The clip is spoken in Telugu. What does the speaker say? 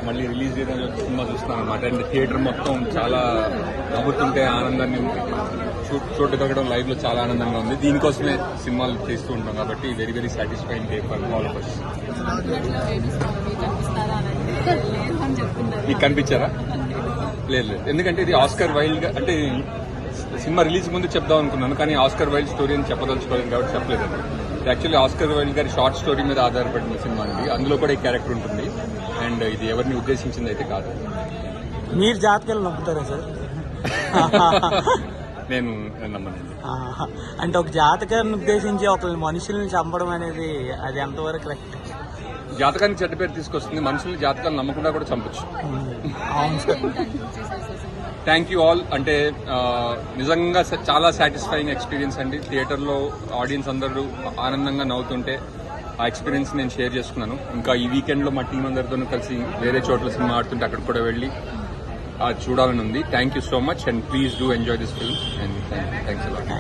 మళ్ళీ రిలీజ్ చేయడం సినిమా చూస్తున్నాను అనమాట. అండ్ థియేటర్ మొత్తం చాలా నవ్వుతుంటే ఆనందాన్ని చూడగలగడం లైవ్ లో చాలా ఆనందంగా ఉంది. దీనికోసమే సినిమాలు చేస్తూ ఉంటాం కాబట్టి very very satisfying day for all of us. మీకు కనిపించారా? లేదు, ఎందుకంటే ఇది ఆస్కర్ వైల్డ్ గా, అంటే సినిమా రిలీజ్ ముందు చెప్దాం అనుకున్నాను కానీ ఆస్కర్ వైల్డ్ స్టోరీ అని చెప్పదలుచుకోలేదు కాబట్టి చెప్పలేదు. యాక్చువల్లీ ఆస్కర్ వైల్డ్ గారి షార్ట్ స్టోరీ మీద ఆధారపడిన సినిమా అండి. అందులో కూడా ఈ క్యారెక్టర్ ఉంటుంది. అండ్ ఇది ఎవరిని ఉద్దేశించింది అయితే కాదు. మీరు జాతకాలు నమ్ముతారా సార్? నేను నమ్మనండి. అంటే ఒక జాతకాన్ని ఉద్దేశించి ఒక మనుషుల్ని చంపడం అనేది అది ఎంతవరకు కరెక్ట్? జాతకానికి చెడ్డ పేరు తీసుకొస్తుంది. మనుషుల్ని జాతకాలు నమ్మకుండా కూడా చంపొచ్చు. అవును సార్. Thank you all. అంటే నిజంగా చాలా సాటిస్ఫైయింగ్ ఎక్స్పీరియన్స్ అండి. థియేటర్లో ఆడియన్స్ అందరూ ఆనందంగా నవ్వుతుంటే ఆ ఎక్స్పీరియన్స్ నేను షేర్ చేసుకున్నాను. ఇంకా ఈ వీకెండ్లో మా టీం అందరితో కలిసి వేరే చోట్ల సినిమా ఆడుతుంటే అక్కడ కూడా వెళ్ళి చూడాలని ఉంది. Thank you so much and please do enjoy this film and thanks a lot.